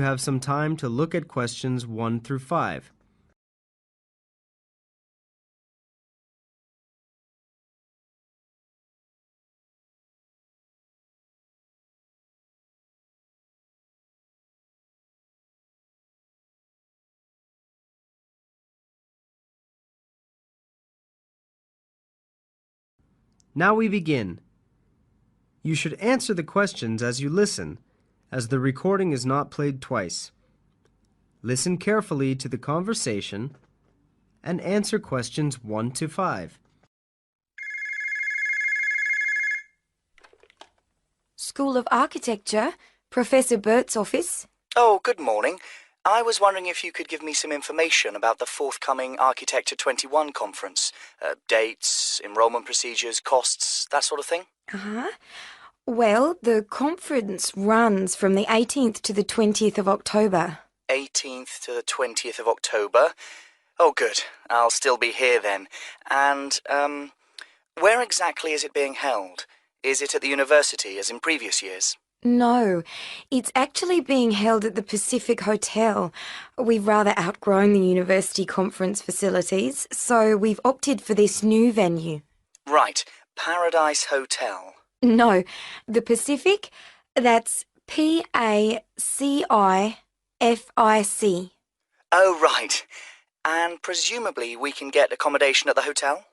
you have some time to look at questions 1 through 5. Now we begin. You should answer the questions as you listen, as the recording is not played twice. Listen carefully to the conversation and answer questions 1 to 5. School of Architecture, Professor Burt's office. Oh, good morning. I was wondering if you could give me some information about the forthcoming Architecture 21 conference. Dates, enrollment procedures, costs, that sort of thing. Well, the conference runs from the 18th to the 20th of October. 18th to the 20th of October. Oh, good. I'll still be here then. And, where exactly is it being held? Is it at the university, as in previous years? No, it's actually being held at the Pacific Hotel. We've rather outgrown the university conference facilities, so we've opted for this new venue. Right, Paradise Hotel. No, the Pacific, that's Pacific. Oh, right. And presumably we can get accommodation at the hotel?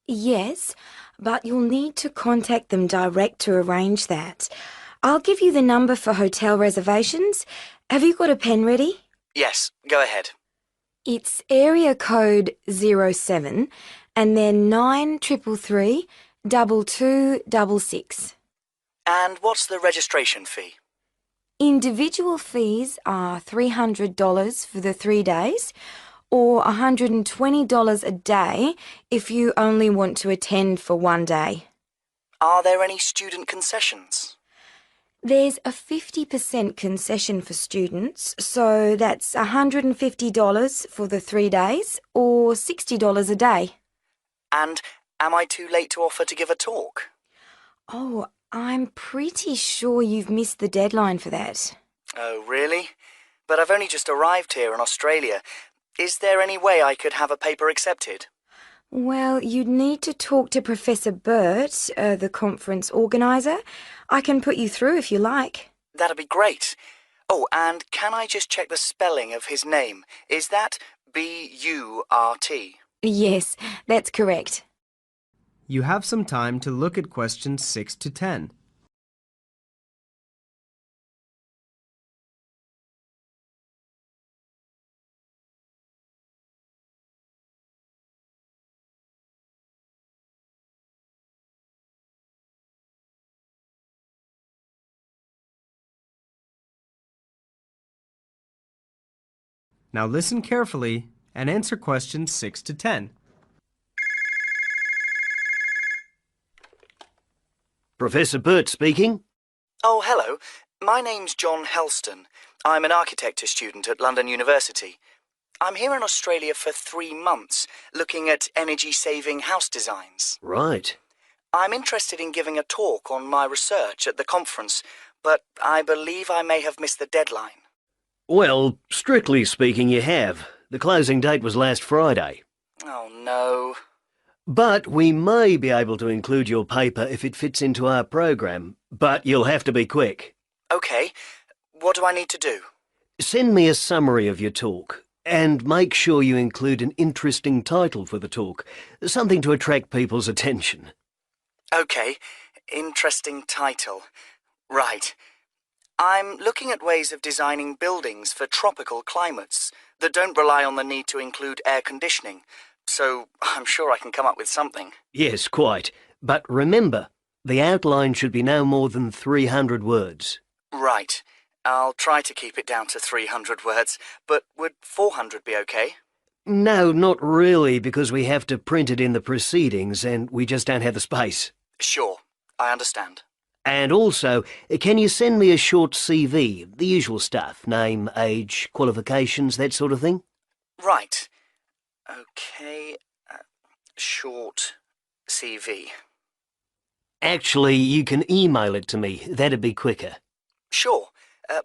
Yes, but you'll need to contact them direct to arrange that. I'll give you the number for hotel reservations. Have you got a pen ready? Yes, go ahead. It's area code 07 and then 9333 2266. And what's the registration fee? Individual fees are $300 for the 3 days, or $120 a day if you only want to attend for 1 day. Are there any student concessions? There's a 50% concession for students, so that's $150 for the 3 days, or $60 a day. And am I too late to offer to give a talk? Oh, I'm pretty sure you've missed the deadline for that. Oh, really? But I've only just arrived here in Australia. Is there any way I could have a paper accepted? Well, you'd need to talk to Professor Burt, the conference organiser. I can put you through if you like. That'd be great. Oh, and can I just check the spelling of his name? Is that B-U-R-T? Yes, that's correct. You have some time to look at questions 6 to 10. Now listen carefully and answer questions 6 to 10. Professor Burt speaking. Oh, hello. My name's John Helston. I'm an architecture student at London University. I'm here in Australia for 3 months, looking at energy-saving house designs. Right. I'm interested in giving a talk on my research at the conference, but I believe I may have missed the deadline. Well, strictly speaking, you have. The closing date was last Friday. Oh, no. But we may be able to include your paper if it fits into our program, but you'll have to be quick. OK. What do I need to do? Send me a summary of your talk, and make sure you include an interesting title for the talk, something to attract people's attention. OK. Interesting title. Right. I'm looking at ways of designing buildings for tropical climates that don't rely on the need to include air conditioning, so I'm sure I can come up with something. Yes, quite. But remember, the outline should be no more than 300 words. Right. I'll try to keep it down to 300 words, but would 400 be OK? No, not really, because we have to print it in the proceedings and we just don't have the space. Sure. I understand. And also, can you send me a short CV, the usual stuff, name, age, qualifications, that sort of thing? Right. OK. Short CV. Actually, you can email it to me. That'd be quicker. Sure.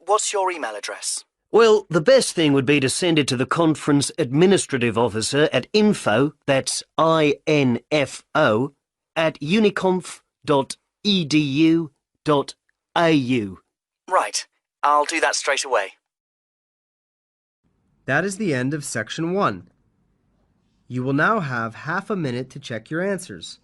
What's your email address? Well, the best thing would be to send it to the conference administrative officer at info, that's INFO, at uniconf.edu.au. Right, I'll do that straight away. That is the end of section 1. You will now have half a minute to check your answers.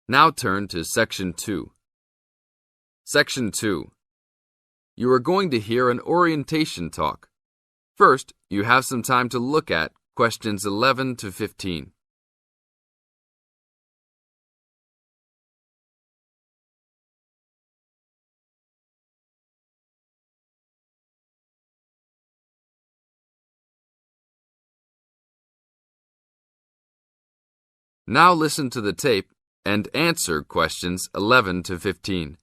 Now turn to Section 2. Section 2. You are going to hear an orientation talk. First, you have some time to look at questions 11 to 15. Now listen to the tape and answer questions 11 to 15.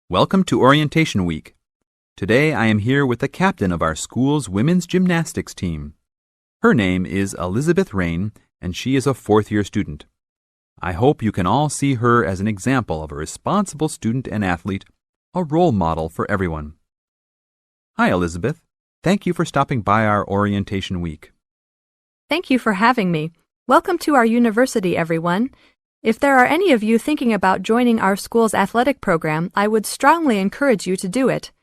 Welcome to Orientation Week. Today I am here with the captain of our school's women's gymnastics team. Her name is Elizabeth Rain, and she is a fourth-year student. I hope you can all see her as an example of a responsible student and athlete, a role model for everyone. Hi, Elizabeth. Thank you for stopping by our Orientation Week. Thank you for having me. Welcome to our university, everyone. If there are any of you thinking about joining our school's athletic program, I would strongly encourage you to do it.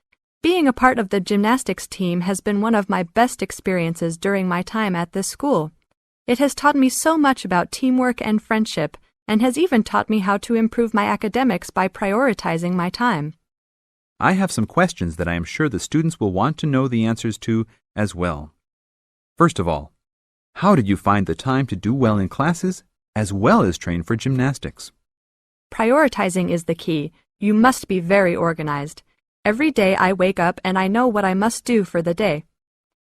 Being a part of the gymnastics team has been one of my best experiences during my time at this school. It has taught me so much about teamwork and friendship, and has even taught me how to improve my academics by prioritizing my time. I have some questions that I am sure the students will want to know the answers to as well. First of all, how did you find the time to do well in classes as well as train for gymnastics? Prioritizing is the key. You must be very organized. Every day I wake up and I know what I must do for the day.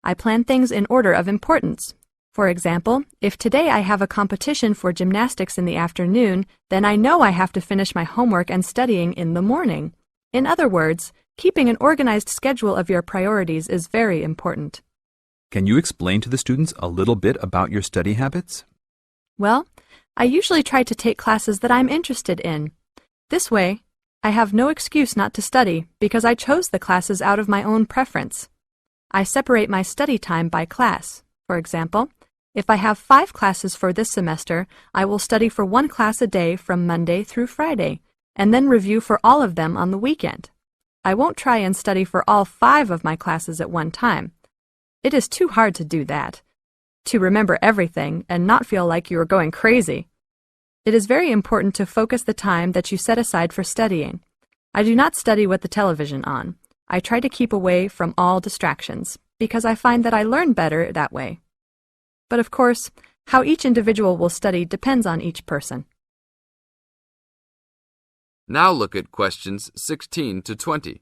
I plan things in order of importance. For example, if today I have a competition for gymnastics in the afternoon, then I know I have to finish my homework and studying in the morning. In other words, keeping an organized schedule of your priorities is very important. Can you explain to the students a little bit about your study habits? Well, I usually try to take classes that I'm interested in. This way, I have no excuse not to study because I chose the classes out of my own preference. I separate my study time by class. For example, if I have 5 classes for this semester, I will study for 1 class a day from Monday through Friday, and then review for all of them on the weekend. I won't try and study for all 5 of my classes at one time. It is too hard to do that, to remember everything and not feel like you are going crazy. It is very important to focus the time that you set aside for studying. I do not study with the television on. I try to keep away from all distractions, because I find that I learn better that way. But of course, how each individual will study depends on each person. Now look at questions 16 to 20.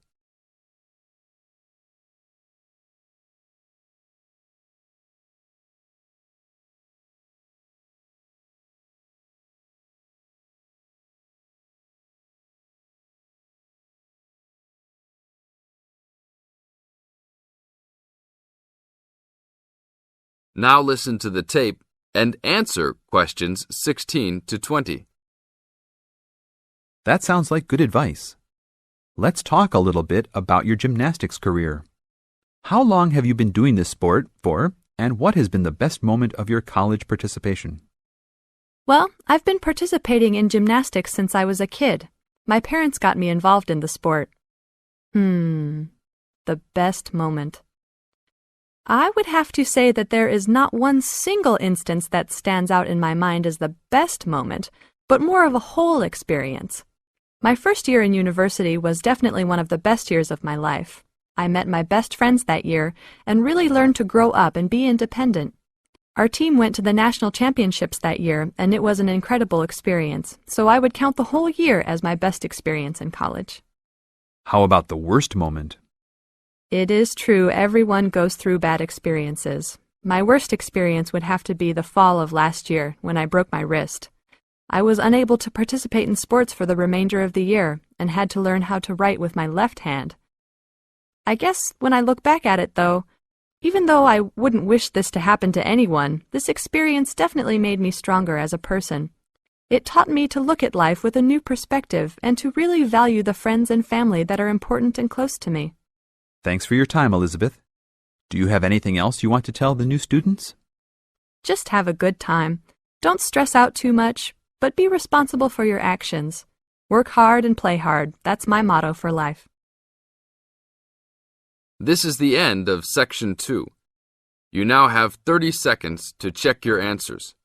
Now listen to the tape and answer questions 16 to 20. That sounds like good advice. Let's talk a little bit about your gymnastics career. How long have you been doing this sport for, and what has been the best moment of your college participation? Well, I've been participating in gymnastics since I was a kid. My parents got me involved in the sport. The best moment. I would have to say that there is not one single instance that stands out in my mind as the best moment, but more of a whole experience. My first year in university was definitely one of the best years of my life. I met my best friends that year and really learned to grow up and be independent. Our team went to the national championships that year, and it was an incredible experience, so I would count the whole year as my best experience in college. How about the worst moment? It is true everyone goes through bad experiences. My worst experience would have to be the fall of last year when I broke my wrist. I was unable to participate in sports for the remainder of the year and had to learn how to write with my left hand. I guess when I look back at it, though, even though I wouldn't wish this to happen to anyone, this experience definitely made me stronger as a person. It taught me to look at life with a new perspective and to really value the friends and family that are important and close to me. Thanks for your time, Elizabeth. Do you have anything else you want to tell the new students? Just have a good time. Don't stress out too much, but be responsible for your actions. Work hard and play hard. That's my motto for life. This is the end of Section 2. You now have 30 seconds to check your answers.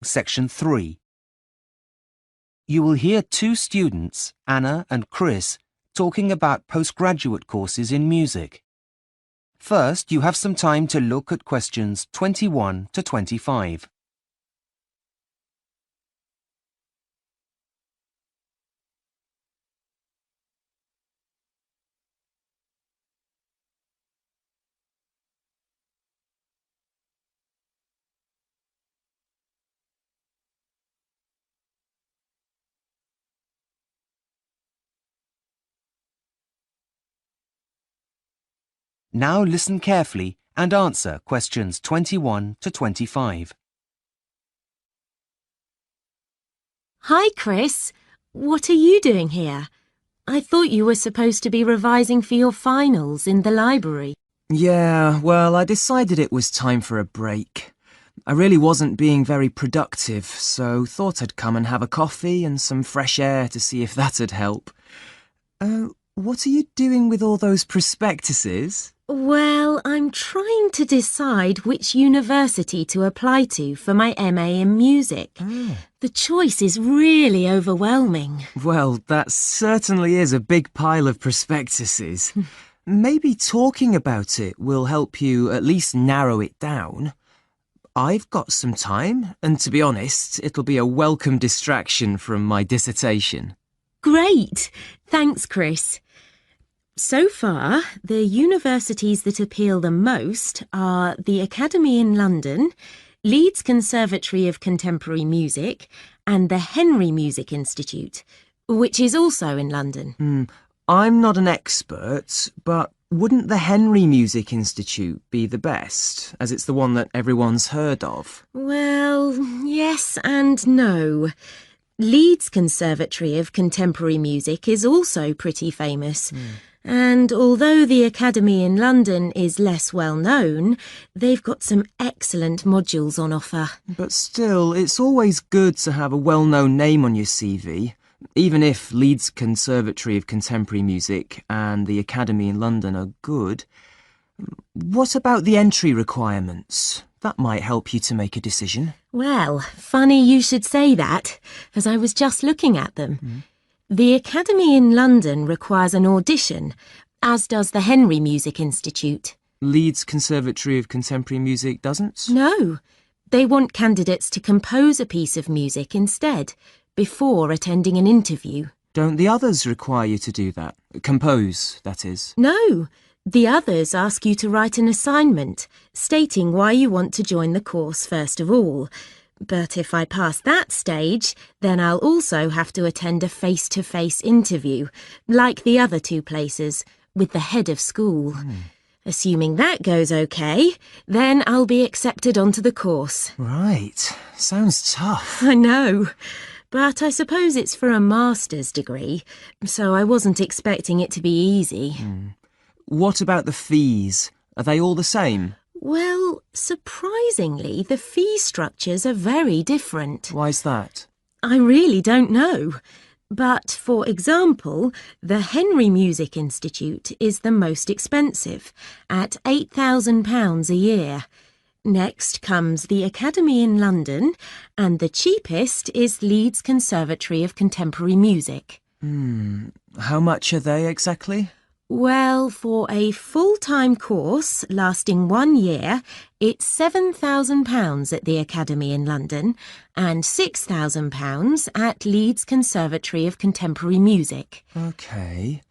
Section 3. You will hear two students, Anna and Chris, talking about postgraduate courses in music. First, you have some time to look at questions 21 to 25. Now listen carefully and answer questions 21 to 25. Hi, Chris. What are you doing here? I thought you were supposed to be revising for your finals in the library. Yeah, well, I decided it was time for a break. I really wasn't being very productive, so thought I'd come and have a coffee and some fresh air to see if that'd help. What are you doing with all those prospectuses? Well, I'm trying to decide which university to apply to for my MA in music. The choice is really overwhelming. Well, that certainly is a big pile of prospectuses. Maybe talking about it will help you at least narrow it down. I've got some time, and to be honest, it'll be a welcome distraction from my dissertation. Great! Thanks, Chris. So far, the universities that appeal the most are the Academy in London, Leeds Conservatory of Contemporary Music, and the Henry Music Institute, which is also in London. I'm not an expert, but wouldn't the Henry Music Institute be the best, as it's the one that everyone's heard of? Well, yes and no. Leeds Conservatory of Contemporary Music is also pretty famous. And although the Academy in London is less well known, they've got some excellent modules on offer. But still, it's always good to have a well-known name on your CV, even if Leeds Conservatory of Contemporary Music and the Academy in London are good. What about the entry requirements? That might help you to make a decision. Well, funny you should say that, as I was just looking at them. The Academy in London requires an audition, as does the Henry Music Institute. Leeds Conservatory of Contemporary Music doesn't? No, they want candidates to compose a piece of music instead, before attending an interview. Don't the others require you to do that? Compose, that is. No, the others ask you to write an assignment, stating why you want to join the course first of all. But if I pass that stage, then I'll also have to attend a face-to-face interview, like the other two places, with the head of school. Assuming that goes okay, then I'll be accepted onto the course. Right. Sounds tough. I know, but I suppose it's for a master's degree, so I wasn't expecting it to be easy. What about the fees? Are they all the same? Well, surprisingly, the fee structures are very different. Why's that? I really don't know. But, for example, the Henry Music Institute is the most expensive, at £8,000 a year. Next comes the Academy in London, and the cheapest is Leeds Conservatory of Contemporary Music. How much are they exactly? Well, for a full-time course lasting 1 year, it's £7,000 at the Academy in London and £6,000 at Leeds Conservatory of Contemporary Music. OK.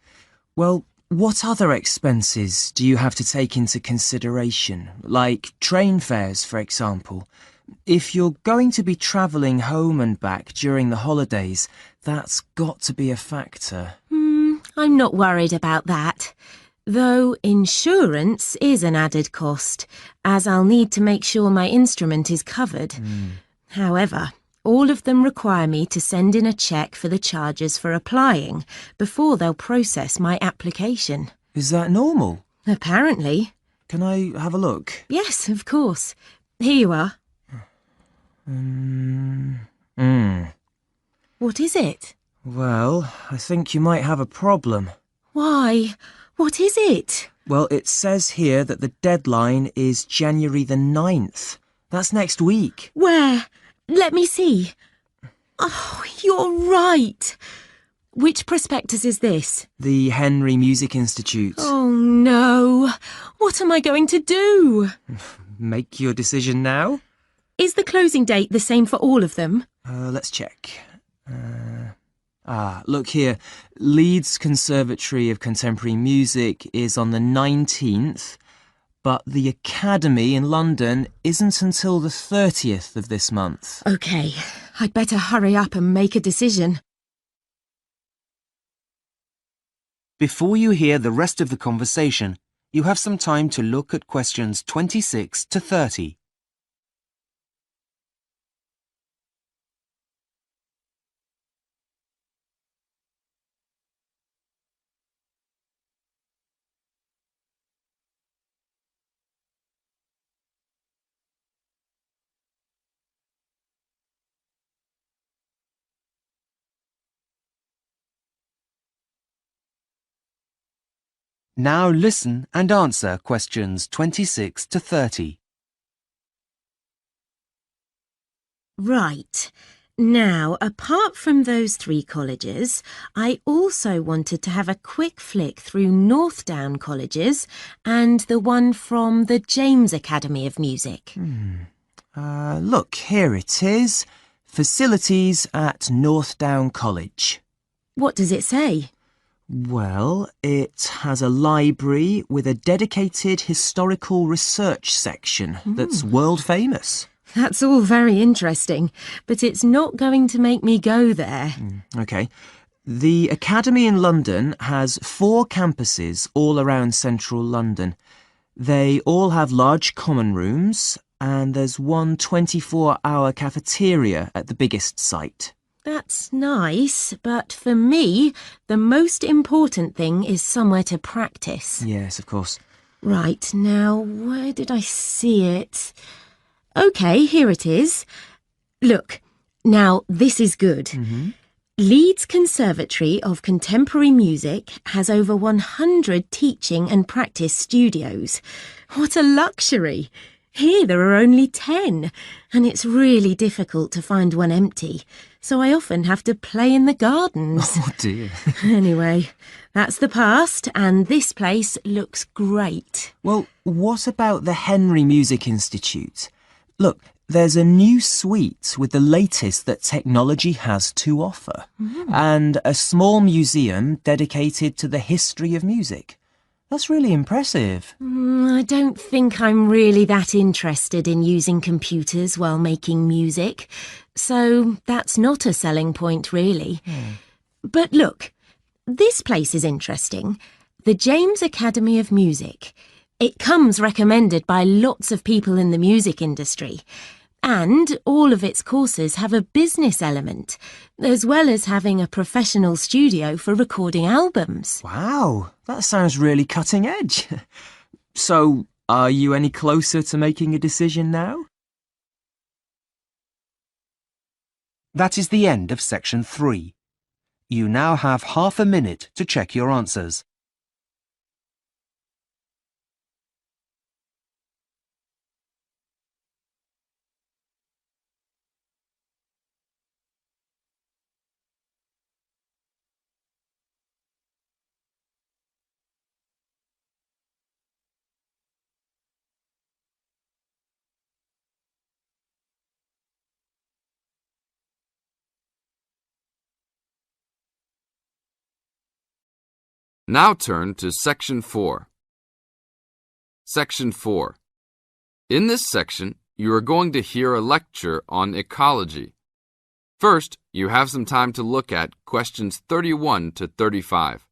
Well, what other expenses do you have to take into consideration, like train fares, for example? If you're going to be travelling home and back during the holidays, that's got to be a factor. I'm not worried about that. Though insurance is an added cost, as I'll need to make sure my instrument is covered. However, all of them require me to send in a cheque for the charges for applying before they'll process my application. Is that normal? Apparently. Can I have a look? Yes, of course. Here you are. What is it? Well, I think you might have a problem. Why? What is it? Well, it says here that the deadline is January the 9th. That's next week. Where? Let me see. Oh, you're right. Which prospectus is this? The Henry Music Institute. Oh, no. What am I going to do? Make your decision now? Is the closing date the same for all of them? Let's check. Look here. Leeds Conservatory of Contemporary Music is on the 19th, but the Academy in London isn't until the 30th of this month. OK, I'd better hurry up and make a decision. Before you hear the rest of the conversation, you have some time to look at questions 26 to 30. Now listen and answer questions 26 to 30. Right. Now, apart from those 3 colleges, I also wanted to have a quick flick through Northdown colleges and the one from the James Academy of Music. Look, here it is. Facilities at Northdown College. What does it say? Well, it has a library with a dedicated historical research section that's world famous. That's all very interesting, but it's not going to make me go there. OK. The Academy in London has 4 campuses all around central London. They all have large common rooms, and there's one 24-hour cafeteria at the biggest site. That's nice, but for me, the most important thing is somewhere to practice. Yes, of course. Right, now, where did I see it? OK, here it is. Look, now this is good. Leeds Conservatory of Contemporary Music has over 100 teaching and practice studios. What a luxury! Here there are only 10, and it's really difficult to find one empty, so I often have to play in the gardens. Oh dear. Anyway, that's the past, and this place looks great. Well, what about the Henry Music Institute? Look, there's a new suite with the latest that technology has to offer, and a small museum dedicated to the history of music. That's really impressive. I don't think I'm really that interested in using computers while making music, so that's not a selling point, really. But look, this place is interesting. The James Academy of Music. It comes recommended by lots of people in the music industry. And all of its courses have a business element, as well as having a professional studio for recording albums. Wow, that sounds really cutting edge. So, are you any closer to making a decision now? That is the end of section 3. You now have half a minute to check your answers. Now turn to Section 4. Section 4. In this section, you are going to hear a lecture on ecology. First, you have some time to look at questions 31 to 35.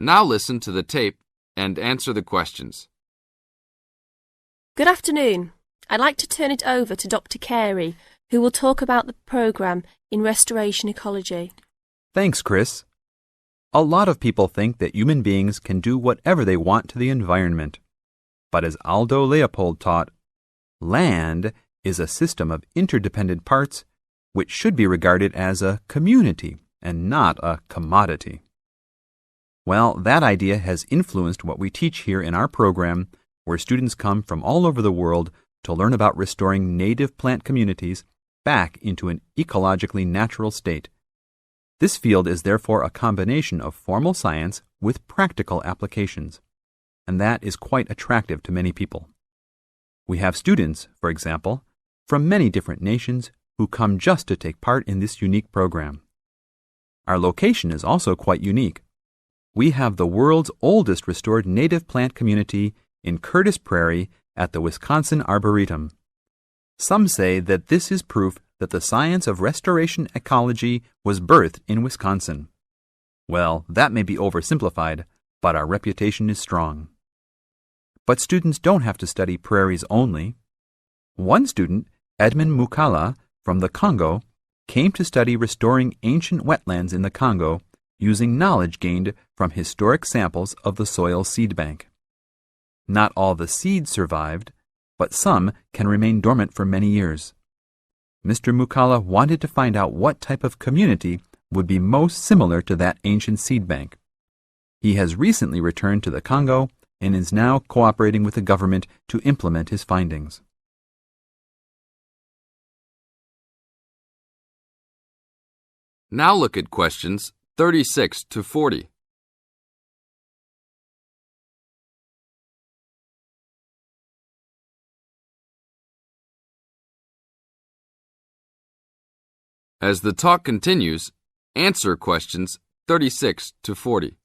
Now listen to the tape and answer the questions. Good afternoon. I'd like to turn it over to Dr. Carey, who will talk about the programme in restoration ecology. Thanks, Chris. A lot of people think that human beings can do whatever they want to the environment. But as Aldo Leopold taught, land is a system of interdependent parts which should be regarded as a community and not a commodity. Well, that idea has influenced what we teach here in our program, where students come from all over the world to learn about restoring native plant communities back into an ecologically natural state. This field is therefore a combination of formal science with practical applications, and that is quite attractive to many people. We have students, for example, from many different nations who come just to take part in this unique program. Our location is also quite unique. We have the world's oldest restored native plant community in Curtis Prairie at the Wisconsin Arboretum. Some say that this is proof that the science of restoration ecology was birthed in Wisconsin. Well, that may be oversimplified, but our reputation is strong. But students don't have to study prairies only. One student, Edmund Mukala from the Congo, came to study restoring ancient wetlands in the Congo using knowledge gained from historic samples of the soil seed bank. Not all the seeds survived, but some can remain dormant for many years. Mr. Mukala wanted to find out what type of community would be most similar to that ancient seed bank. He has recently returned to the Congo and is now cooperating with the government to implement his findings. Now look at questions 36 to 40. As the talk continues, answer questions 36 to 40.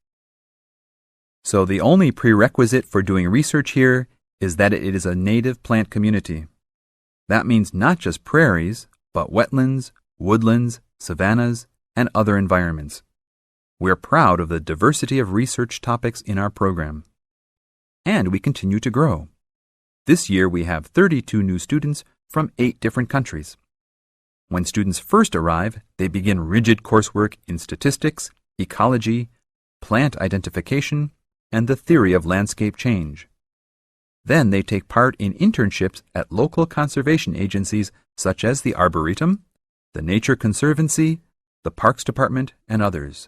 So the only prerequisite for doing research here is that it is a native plant community. That means not just prairies, but wetlands, woodlands, savannas, and other environments. We're proud of the diversity of research topics in our program. And we continue to grow. This year we have 32 new students from 8 different countries. When students first arrive, they begin rigid coursework in statistics, ecology, plant identification, and the theory of landscape change. Then they take part in internships at local conservation agencies such as the Arboretum, the Nature Conservancy, the Parks Department, and others.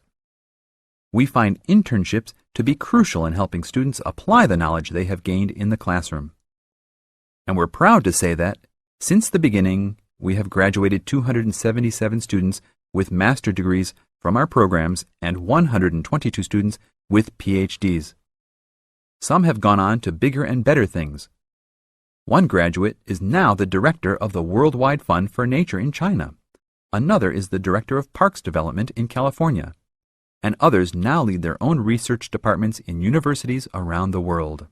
We find internships to be crucial in helping students apply the knowledge they have gained in the classroom. And we're proud to say that, since the beginning, we have graduated 277 students with master degrees from our programs and 122 students with PhDs. Some have gone on to bigger and better things. One graduate is now the director of the Worldwide Fund for Nature in China. Another is the director of Parks Development in California. And others now lead their own research departments in universities around the world.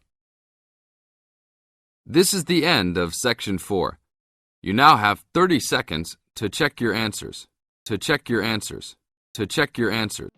This is the end of Section 4. You now have 30 seconds to check your answers. To check your answers. To check your answers.